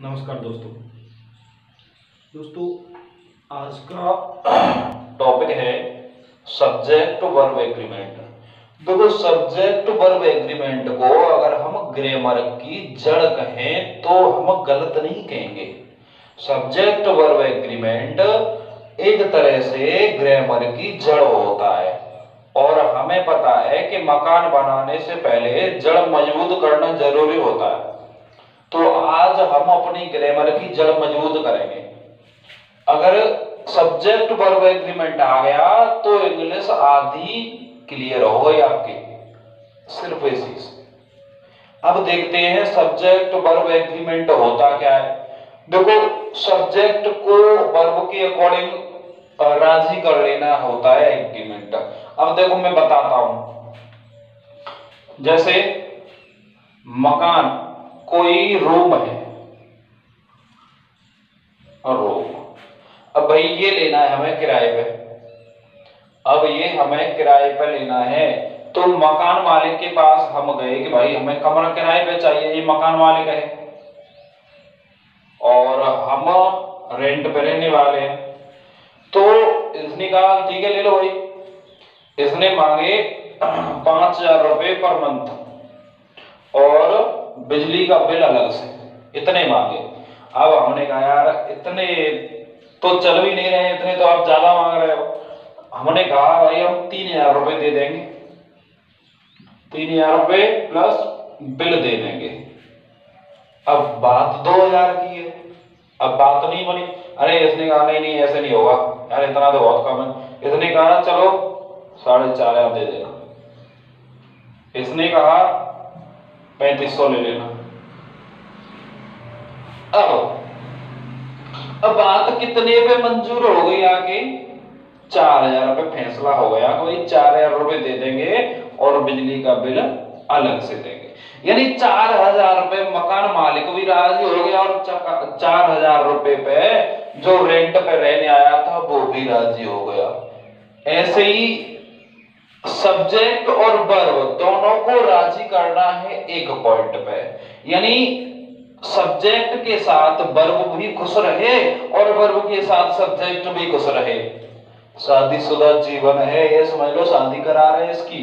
नमस्कार दोस्तों आज का टॉपिक है सब्जेक्ट वर्ब एग्रीमेंट। देखो, सब्जेक्ट वर्ब एग्रीमेंट को अगर हम ग्रामर की जड़ कहें तो हम गलत नहीं कहेंगे। सब्जेक्ट वर्ब एग्रीमेंट एक तरह से ग्रामर की जड़ होता है और हमें पता है कि मकान बनाने से पहले जड़ मजबूत करना जरूरी होता है। तो आज हम अपनी ग्रामर की जड़ मजबूत करेंगे। अगर सब्जेक्ट वर्ब एग्रीमेंट आ गया तो इंग्लिश आधी क्लियर हो गई आपकी, सिर्फ इसी से। अब देखते हैं सब्जेक्ट वर्ब एग्रीमेंट होता क्या है। देखो, सब्जेक्ट को वर्ब के अकॉर्डिंग राजी कर लेना होता है एग्रीमेंट। अब देखो मैं बताता हूं, जैसे मकान, कोई रूम है और रूम, अब भाई ये लेना है हमें किराए पे। अब ये हमें किराए पे लेना है तो मकान मालिक के पास हम गए कि भाई हमें कमरा किराए पे चाहिए। ये मकान मालिक है और हम रेंट पे रहने वाले हैं। तो इसने कहा ठीक है ले लो भाई। इसने मांगे 5,000 रुपए पर मंथ और बिजली का बिल अलग से, इतने मांगे। अब हमने कहा यार इतने तो चल भी नहीं रहे, इतने तो आप ज्यादा मांग रहे हो। हमने कहा भाई हम 3,000 रुपए दे देंगे, 3,000 रुपए प्लस बिल दे देंगे। अब बात 2,000 की है, अब बात नहीं बनी। अरे इसने कहा नहीं नहीं ऐसे नहीं होगा यार, इतना तो बहुत कम है। इसने कहा चलो 4,500 दे देना। इसने कहा 3,500 ले लेना। अब बात कितने पे मंजूर हो गई आके? 4,000 रुपए फैसला हो गया कि भाई 4,000 रुपए दे देंगे और बिजली का बिल अलग से देंगे। यानी 4,000 रुपए मकान मालिक भी राजी हो गया और 4,000 रुपए पे जो रेंट पे रहने आया था वो भी राजी हो गया। ऐसे ही सब्जेक्ट और वर्ब दोनों को राजी करना है एक पॉइंट पे, यानी सब्जेक्ट के साथ वर्ब भी खुश रहे और वर्ब के साथ सब्जेक्ट भी खुश रहे। शादीशुदा जीवन है ये समझ लो, शादी करा रहे हैं इसकी,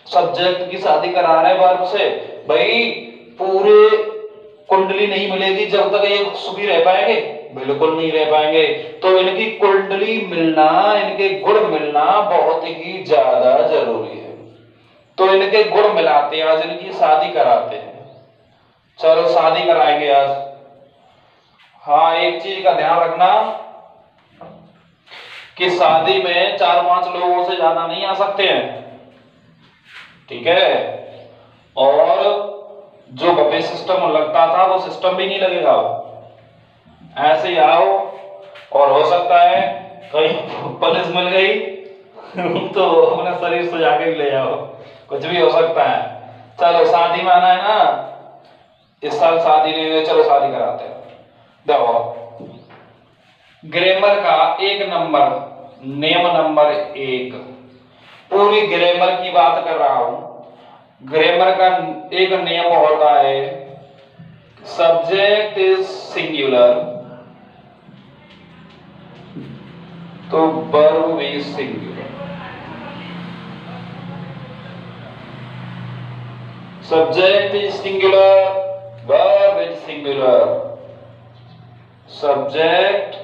सब्जेक्ट की शादी करा रहे हैं वर्ब से। भाई पूरे कुंडली नहीं मिलेगी जब तक ये सुखी रह पाएंगे, बिल्कुल नहीं रह पाएंगे। तो इनकी कुंडली मिलना, इनके गुण मिलना बहुत ही ज्यादा जरूरी है। तो इनके गुण मिलाते हैं, आज इनकी शादी कराते हैं। चलो शादी कराएंगे आज। हाँ, एक चीज का ध्यान रखना कि शादी में 4-5 लोगों से ज्यादा नहीं आ सकते हैं, ठीक है। और जो बफे सिस्टम लगता था वो सिस्टम भी नहीं लगेगा, ऐसे ही आओ। और हो सकता है कहीं पुलिस मिल गई तो अपने शरीर से जाके ले जाओ, कुछ भी हो सकता है। चलो शादी में आना है ना, इस साल शादी नहीं हुई, चलो शादी कराते हैं। देखो ग्रामर का एक नंबर, नियम नंबर 1, पूरी ग्रामर की बात कर रहा हूं। ग्रामर का एक नियम होता है, सब्जेक्ट इज सिंगुलर तो वर्ब भी singular. Subject is singular, verb is singular. Subject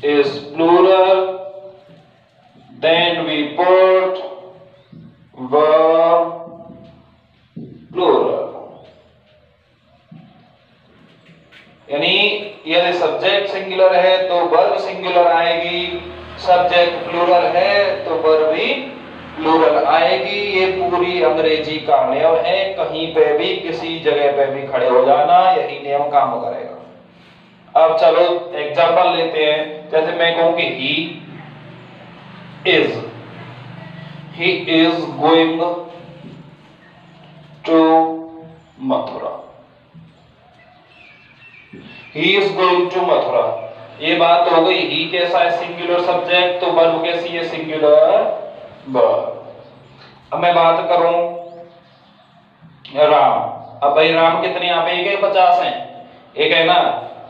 is plural, then we put verb plural. यानी यदि सब्जेक्ट सिंगुलर है तो वर्ब सिंगुलर आएगी, सब्जेक्ट प्लूरल है तो वर्ब भी प्लूरल आएगी। ये पूरी अंग्रेजी का नियम है, कहीं पे भी किसी जगह पे भी खड़े हो जाना, यही नियम काम करेगा। अब चलो एग्जांपल लेते हैं। जैसे मैं कहूं कि he is going to Mathura, he is going to Mathura. ये बात हो गई। ही कैसा है? सिंगुलर सब्जेक्ट, तो वर्ब कैसी है? Singular verb. अब मैं बात करूं राम। अब भाई राम कितने यहाँ पे? 50 हैं। एक है ना,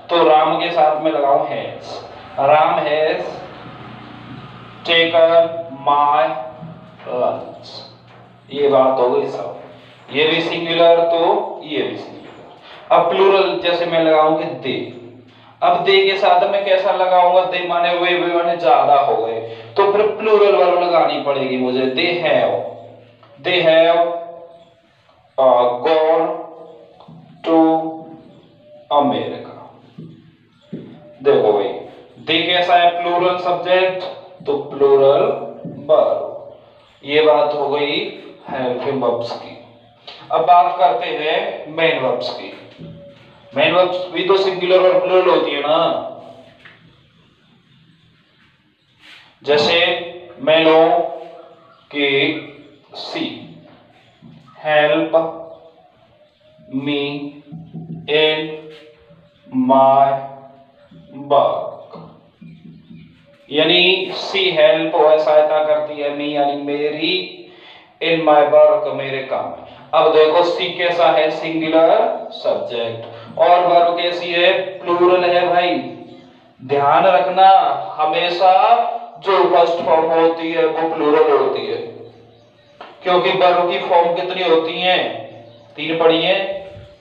तो राम के साथ में लगाऊं has, Ram has taken my lunch, ये बात हो गई सब। ये भी सिंगुलर तो ये भी सिंगुलर। अब प्लूरल जैसे मैं लगाऊं कि दे, अब दे के साथ में कैसा लगाऊंगा, दे माने वे माने ज्यादा हो गए, तो फिर प्लूरल वर्ब लगानी पड़ेगी मुझे। They have gone to America. देखो भाई, दे कैसा है, प्लूरल सब्जेक्ट तो प्लूरल वर्ब। ये बात हो गई हेल्पिंग वर्ब्स की। अब बात करते हैं मेन वर्ब्स की। मेन वर्ब्स भी तो सिंगुलर और प्लूरल होती है ना। जैसे मैं लो कि she help me in my work, यानी सी हेल्प वह सहायता करती है, मी यानी मेरी, इन माय वर्क मेरे काम। अब देखो सी कैसा है, सिंगुलर सब्जेक्ट, और वर्ब कैसी है, प्लूरल है भाई। ध्यान रखना हमेशा जो फर्स्ट फॉर्म होती है वो प्लूरल होती है, क्योंकि वर्ब की फॉर्म कितनी होती हैं, 3 पढ़ी हैं,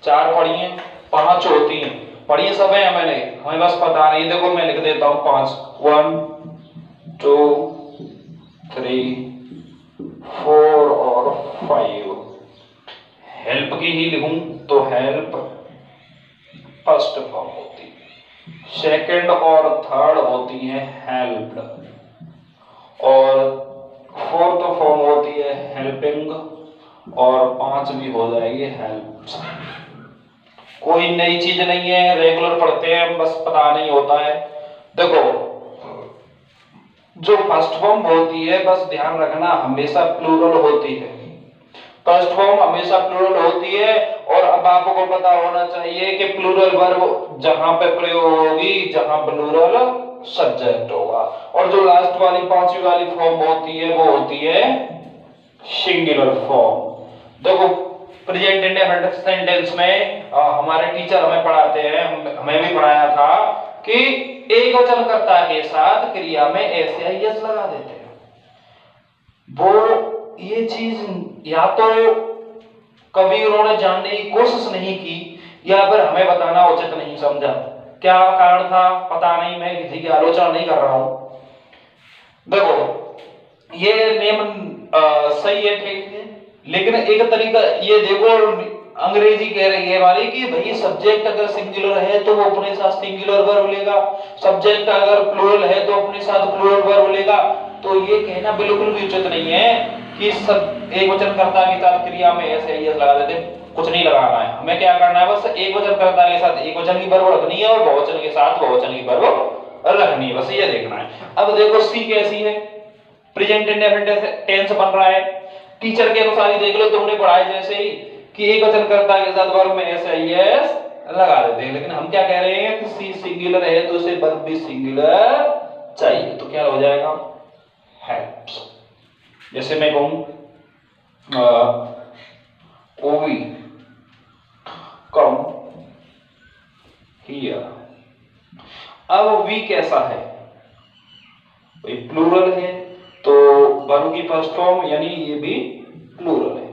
4 पढ़ी हैं, 5 होती हैं, पढ़ी सब है मैंने, हमें बस पता नहीं। देखो मैं लिख देता हूं 5, 1 2 3 4 और 5। हेल्प की ही लिखूं तो हेल्प फर्स्ट फॉर्म होती है, सेकंड और थर्ड होती है हेल्प्ड, और फोर्थ फॉर्म होती है हेल्पिंग, और 5वीं हो जाएगी हेल्प्स। कोई नई चीज नहीं है, रेगुलर पढ़ते हैं हम, बस पता नहीं होता है। देखो जो फर्स्ट फॉर्म होती है बस ध्यान रखना हमेशा प्लूरल होती है, फर्स्ट फॉर्म हमेशा प्लूरल होती है। और अब आपको पता होना चाहिए कि प्लूरल वर्ब जहां पे प्रयोग होगी जहां प्लूरल सब्जेक्ट होगा, और जो लास्ट वाली 5वीं वाली फॉर्म होती है वो होती है सिंगुलर फॉर्म। देखो प्रेजेंट इंडेफिनिट सेंटेंस में हमारे टीचर हमें पढ़ाते हैं, हमें भी पढ़ाया था कि एक वचनकर्ता के साथ क्रिया में ऐसे आई एस लगा देते हैं। वो ये चीज या तो कभी उन्होंने जानने की कोशिश नहीं की, या फिर हमें बताना उचित नहीं समझा। क्या कारण था पता नहीं, मैं किसी की आलोचना नहीं कर रहा हूं। देखो ये नियम सही है, ठीक है, लेकिन एक तरीका ये देखो, अंग्रेजी कह रही है हमारी कि भाई सब्जेक्ट अगर सिंगुलर है तो वो अपने साथ सिंगुलर वर्ब लेगा, सब्जेक्ट अगर प्लूरल है तो अपने साथ प्लूरल वर्ब लेगा। तो ये कहना बिल्कुल भी उचित नहीं है कि सब एक वचनकर्ता के साथ क्रिया में ऐसे ही लगा देते, कुछ नहीं लगाना है। हमें क्या करना है, बस एक वचनकर्ता के साथ एक वचन की वर्ब रखनी है और बहुवचन के साथ बहुवचन की वर्ब रखनी है, बस ये देखना है। अब देखो सी कैसी है, प्रेजेंट इंडेफिनिट टेंस बन रहा है, टीचर के अनुसार ही देख लो, तुमने पढ़ाया जैसे ही कि एक वचनकर्ता के साथ वर्ब में ऐसे ही लगा देते हैं। लेकिन हम क्या कह रहे हैं कि सी सिंगुलर है तो उसे वर्ब भी सिंगुलर चाहिए, तो क्या हो जाएगा हेल्प्स। जैसे मैं कहूं ओवी कम हियर, अब वी कैसा है, प्लूरल है तो वर्ब की फर्स्ट फॉर्म यानी ये भी प्लूरल है,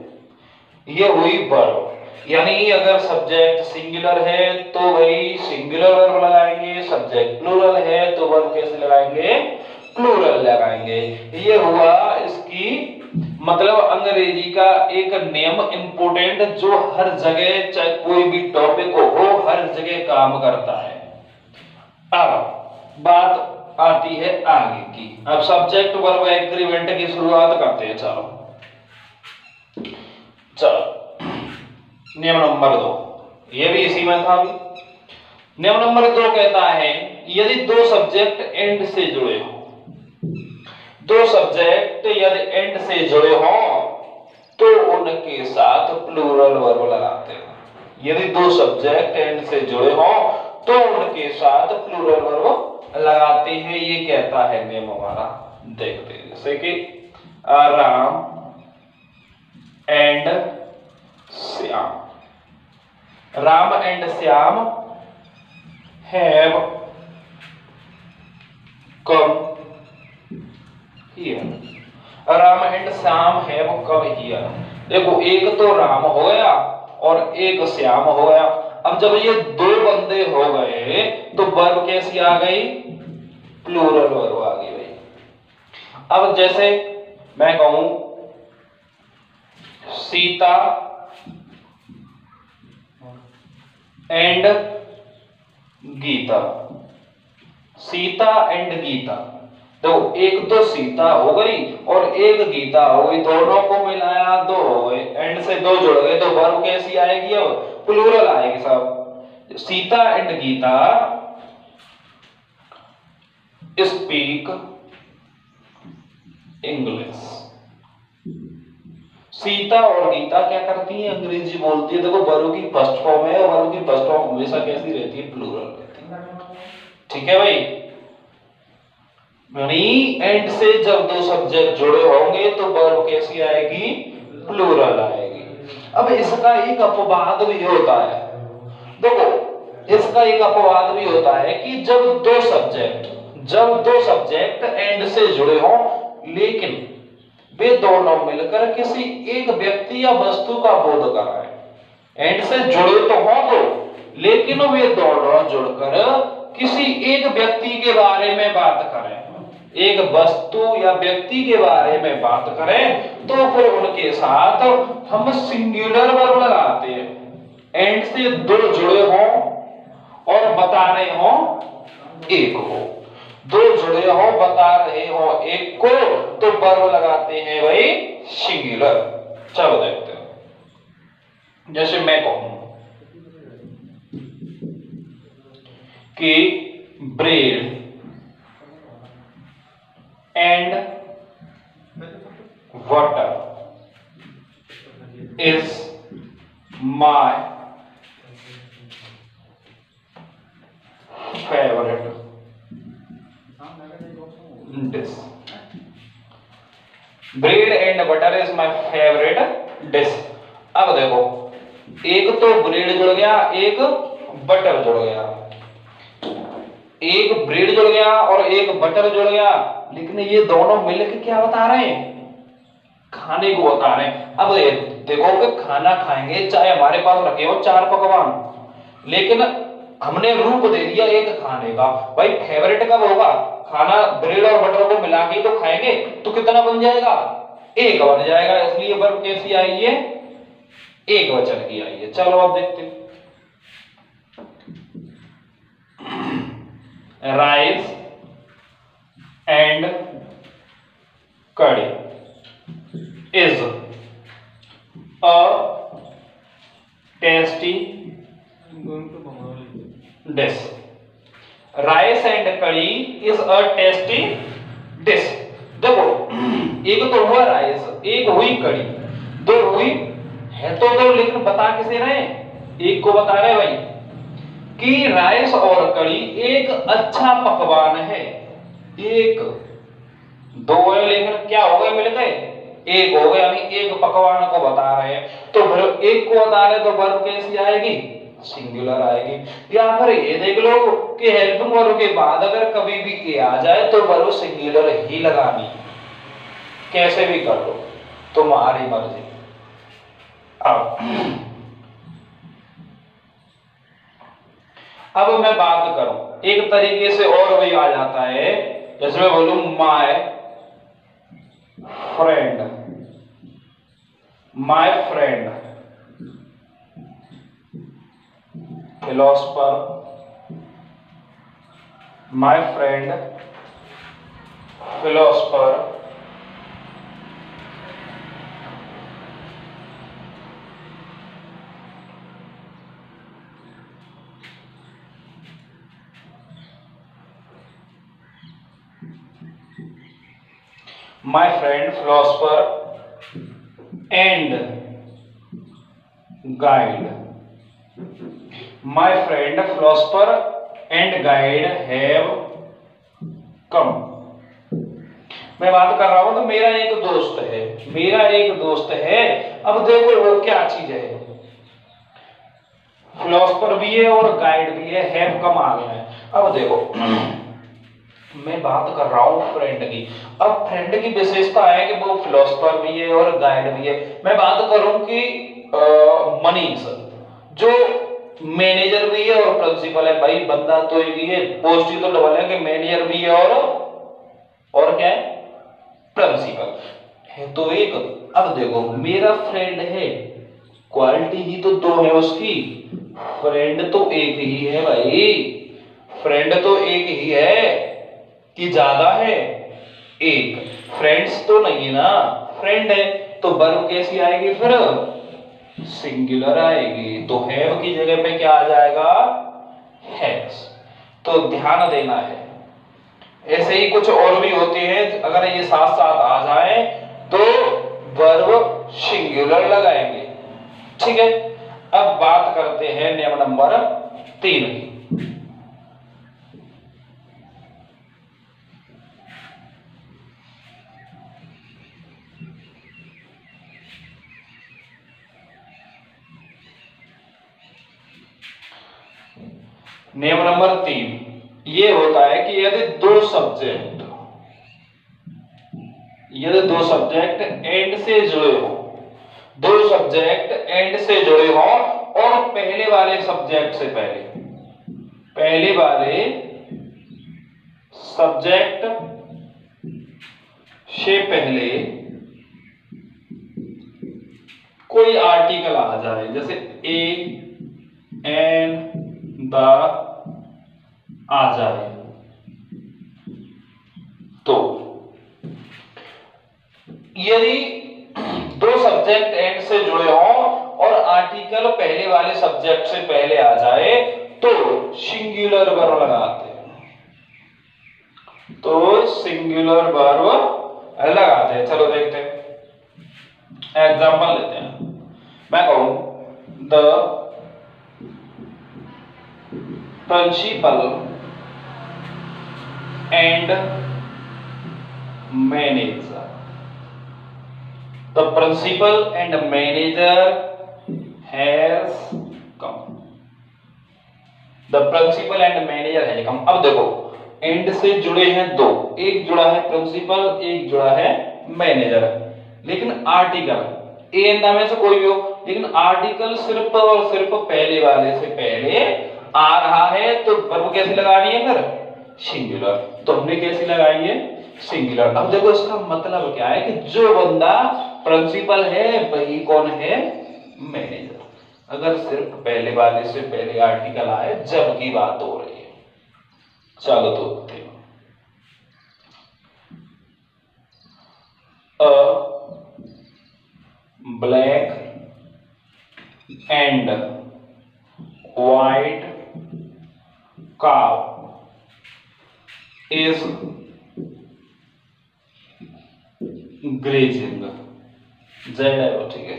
ये हुई वर्ब। यानी अगर सब्जेक्ट सिंगुलर है तो भाई सिंगुलर वर्ब लगाएंगे, सब्जेक्ट प्लूरल है तो वर्ब कैसे लगाएंगे, प्लूरल लगाएंगे। ये हुआ इसकी मतलब अंग्रेजी का एक नियम इंपोर्टेंट जो हर जगह चाहे कोई भी टॉपिक हो हर जगह काम करता है। अब बात आती है आगे की, अब सब्जेक्ट वर्ब एग्रीमेंट की शुरुआत करते हैं। चलो नियम नंबर 2, ये भी इसी में था। नियम नंबर 2 कहता है यदि दो सब्जेक्ट एंड से जुड़े हो, दो सब्जेक्ट यदि एंड से जुड़े हो तो उनके साथ प्लूरल वर्ब लगाते हैं। यदि दो सब्जेक्ट एंड से जुड़े हो तो उनके साथ प्लूरल वर्ब लगाते हैं, ये कहता है नियम हमारा। देखते हैं जैसे कि Ram and Shyam, Ram and Shyam have come here. Ram and Shyam have come here. देखो एक तो राम हो गया और एक श्याम हो गया। अब जब ये दो बंदे हो गए तो वर्ब कैसी आ गई? प्लूरल वर्ब आ गई भाई। अब जैसे मैं कहूं सीता एंड गीता, सीता एंड गीता, तो एक तो सीता हो गई और एक गीता हो गई, दोनों को मिलाया दो हो गए, एंड से दो जुड़ गए तो वर्ब कैसी आएगी? अब प्लूरल आएगी सब। Sita and Gita speak English. Sita और गीता क्या करती है? अंग्रेजी बोलती है। देखो वर्ब की फर्स्ट फॉर्म है और वर्ब की फर्स्ट फॉर्म हमेशा कैसी रहती है? प्लूरल रहती है। ठीक है भाई। एंड से जब दो सब्जेक्ट जुड़े होंगे तो वर्ब कैसी आएगी? प्लूरल आएगी। अब इसका एक अपवाद भी होता है। देखो इसका एक अपवाद भी होता है कि जब दो सब्जेक्ट एंड से जुड़े हों लेकिन वे दोनों मिलकर किसी एक व्यक्ति या वस्तु का बोध कराएं। एंड से जुड़े तो हों दो लेकिन वे दोनों जुड़कर किसी एक व्यक्ति के बारे में बात करें, एक वस्तु या व्यक्ति के बारे में बात करें, तो फिर उनके साथ हम सिंगुलर वर्ब लगाते हैं। एंड से दो जुड़े हों और बता रहे हों एक को, दो जुड़े हों बता रहे हों एक को, तो वर्ब लगाते हैं भाई सिंगुलर। चलो देखते हैं। जैसे मैं कहूं कि bread and water is my favorite dish. Bread and butter is my favorite dish. अब देखो एक तो ब्रेड जुड़ गया, एक बटर जुड़ गया, एक ब्रेड जुड़ गया और एक बटर जुड़ गया, लेकिन ये दोनों मिलकर क्या बता रहे हैं? खाने को बता रहे हैं। अब देखो कि खाना खाएंगे, चाहे हमारे पास रखे हो चार पकवान, लेकिन हमने रूप दे दिया एक खाने का। भाई फेवरेट कब होगा? खाना ब्रेड और बटर को मिला के तो खाएंगे, तो कितना बन जाएगा? एक बन जाएगा। इसलिए वर्ब कैसी आई है? एक वचन की आई है। चलो अब देखते हैं। राइस एंड कड़ी is a tasty dish. Rice and कड़ी इज अ टेस्टी डिश। देखो एक तो हुआ राइस, एक हुई कड़ी, दो हुई है तो दो, लेकिन बता किसे रहे? एक को बता रहे भाई कि राइस और कड़ी एक अच्छा पकवान है। एक दो है लेकिन क्या हो गए? मिल गए एक हो गए, यानी एक पकवान को बता रहे हैं। तो फिर एक को बता रहे तो वर्ब कैसी आएगी? सिंगुलर आएगी। या फिर ये देख लो कि हेल्पिंग वर्ब के बाद अगर कभी भी ए आ जाए तो वर्ब सिंगुलर ही लगानी, कैसे भी कर लो, तुम्हारी मर्जी। अब मैं बात करूं एक तरीके से और भी आ जाता है, जैसे मैं बोलूं my friend philosopher, my friend philosopher my friend philosopher and guide, my friend philosopher and guide have come। मैं बात कर रहा हूं तो मेरा एक दोस्त है। अब देखो वो क्या चीज है? फिलोसफर भी है और गाइड भी है कम आ गया है। अब देखो मैं बात कर रहा हूं फ्रेंड की। अब फ्रेंड की विशेषता है कि वो फिलोसफर भी है और गाइड भी है। मैं बात करूं कि मनीष जो मैनेजर भी है और प्रिंसिपल है। भाई बंदा तो एक ही है, पोस्ट ही तो डबल है कि मैनेजर भी है और क्या है, प्रिंसिपल है तो एक। अब देखो मेरा फ्रेंड है, क्वालिटी ही तो दो है उसकी, फ्रेंड तो एक ही है भाई, फ्रेंड तो एक ही है कि ज्यादा है, एक। फ्रेंड्स तो नहीं है ना, फ्रेंड है तो वर्ब कैसी आएगी फिर, सिंगुलर आएगी। तो हैव की जगह पे क्या आ जाएगा, हैज। तो ध्यान देना है। ऐसे ही कुछ और भी होते हैं, अगर ये साथ साथ आ जाए तो वर्ब सिंगुलर लगाएंगे। ठीक है, अब बात करते हैं नियम नंबर 3 की। नियम नंबर 3 ये होता है कि यदि दो सब्जेक्ट एंड से जुड़े हो, दो सब्जेक्ट एंड से जुड़े हो और पहले वाले सब्जेक्ट से पहले कोई आर्टिकल आ जाए, जैसे ए एन द आ जाए, तो यदि दो सब्जेक्ट एंड से जुड़े हों और आर्टिकल पहले वाले सब्जेक्ट से पहले आ जाए तो सिंगुलर वर्ब लगाते हैं, तो सिंगुलर वर्ब लगाते हैं। चलो देखते हैं, एग्जांपल लेते हैं। मैं कहूं the principal and manager, the principal and manager has come, the principal and manager has come. अब देखो एंड से जुड़े हैं दो, एक जुड़ा है प्रिंसिपल, एक जुड़ा है मैनेजर, लेकिन आर्टिकल ए एन द में से कोई भी हो, लेकिन आर्टिकल सिर्फ और सिर्फ पहले वाले से पहले आ रहा है, तो वर्ब कैसे लगानी है फिर, सिंगुलर। तो हमने कैसी लगाई है, सिंगुलर। अब देखो इसका मतलब क्या है कि जो बंदा प्रिंसिपल है वही कौन है, मैनेजर। अगर सिर्फ पहले वाले से पहले आर्टिकल आए जब की बात हो रही है। चलो तो देखो, black and white cow is grazing, ठीक है।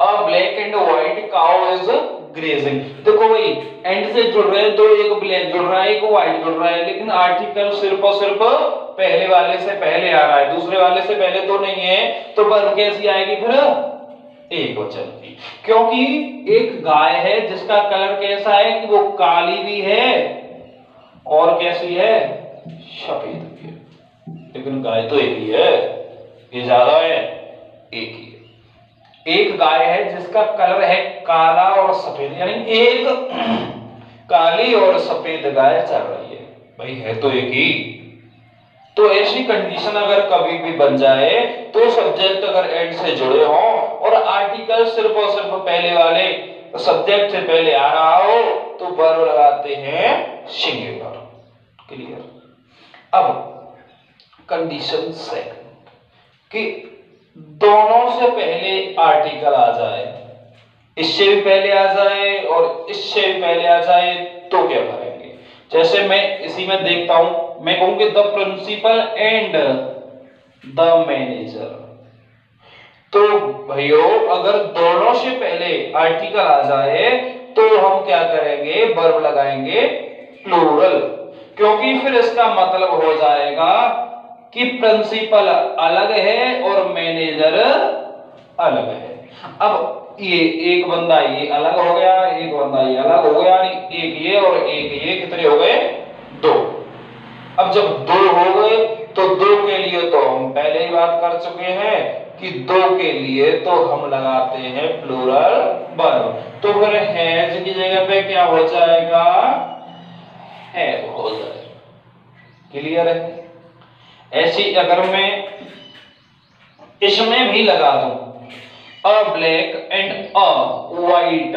अब black and white cow is grazing. देखो भाई एंड से जुड़ रहे हैं तो एक ब्लैक जुड़ रहा है एक व्हाइट जुड़ रहा है, लेकिन आर्टिकल सिर्फ और सिर्फ पहले वाले से पहले आ रहा है, दूसरे वाले से पहले तो नहीं है, तो वर्ब कैसी आएगी फिर, एक वचन की। क्योंकि एक गाय है जिसका कलर कैसा है कि वो काली भी है और कैसी है, सफेद भी है, लेकिन गाय तो एक ही है, ये ज्यादा है, एक ही है। एक गाय है जिसका कलर है काला और सफेद, यानी एक काली और सफेद गाय चल रही है, भाई है तो एक ही। तो ऐसी कंडीशन अगर कभी भी बन जाए तो सब्जेक्ट अगर एंड से जुड़े हों और आर्टिकल सिर्फ और सिर्फ पहले वाले सब्जेक्ट से पहले आ रहा हो तो वर्ब लगाते हैं सिंगुलर। क्लियर। अब कंडीशन सेकंड कि दोनों से पहले आर्टिकल आ जाए, इससे भी पहले आ जाए और इससे भी पहले आ जाए तो क्या करेंगे। जैसे मैं इसी में देखता हूं, मैं कहूंगी the principal and the manager, तो भाइयों अगर दोनों से पहले आर्टिकल आ जाए तो हम क्या करेंगे, वर्ब लगाएंगे प्लूरल, क्योंकि फिर इसका मतलब हो जाएगा कि प्रिंसिपल अलग है और मैनेजर अलग है। अब ये एक बंदा ये अलग हो गया, एक बंदा ये अलग हो गया, एक ये और एक ये, कितने हो गए? 2। अब जब 2 हो गए तो 2 के लिए तो हम पहले ही बात कर चुके हैं कि 2 के लिए तो हम लगाते हैं प्लूरल वर्ब, तो फिर हैज की जगह पे क्या हो जाएगा? हैव हो जाएगा। क्लियर है? ऐसी अगर मैं इसमें भी लगा दूं अ ब्लैक एंड अ वाइट,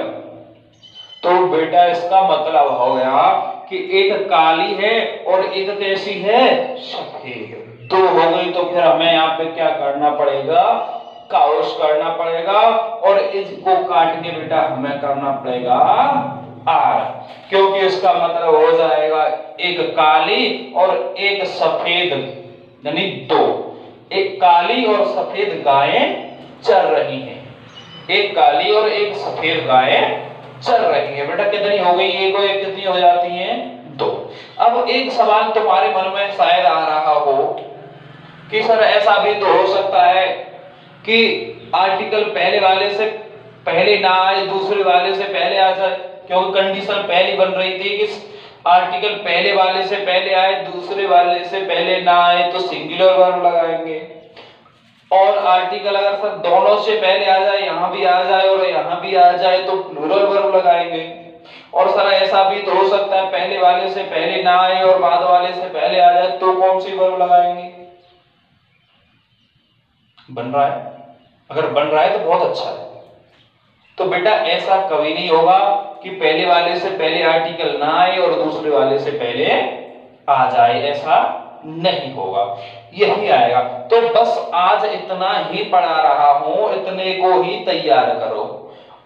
तो बेटा इसका मतलब हो गया कि एक काली है और एक कैसी है? सफेद। 2 हो गई तो फिर हमें यहाँ पे क्या करना पड़ेगा? क्रॉस करना पड़ेगा और इसको काट के बेटा हमें करना पड़ेगा आर, क्योंकि इसका मतलब हो जाएगा एक काली और एक सफेद, यानी 2। एक काली और सफेद गायें चल रही हैं, एक काली और एक सफेद गायें चल रही है। बेटा कितनी हो गई? एक और एक कितनी हो जाती हैं? 2। अब एक सवाल तुम्हारे मन में शायद आ रहा हो कि सर ऐसा भी तो हो सकता है कि आर्टिकल पहले वाले से पहले ना आए, दूसरे वाले से पहले आ जाए, क्योंकि कंडीशन पहली बन रही थी कि आर्टिकल पहले वाले से पहले आए, दूसरे वाले से पहले ना आए तो सिंगुलर वर्ब लगाएंगे, और आर्टिकल अगर सर दोनों से पहले आ जाए, यहां भी आ जाए और यहां भी आ जाए तो प्लूरल वर्ब लगाएंगे। और सर ऐसा भी तो हो सकता है पहले वाले से पहले ना आए और बाद वाले से पहले आ जाए, तो कौन सी वर्ब लगाएंगे? बन रहा है? अगर बन रहा है तो बहुत अच्छा है। तो बेटा ऐसा कभी नहीं होगा कि पहले वाले से पहले आर्टिकल ना आए और दूसरे वाले से पहले आ जाए, ऐसा नहीं होगा, यही आएगा। तो बस आज इतना ही पढ़ा रहा हूं, इतने को ही तैयार करो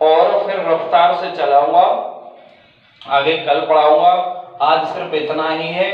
और फिर रफ्तार से चलाऊंगा, आगे कल पढ़ाऊंगा। आज सिर्फ इतना ही है।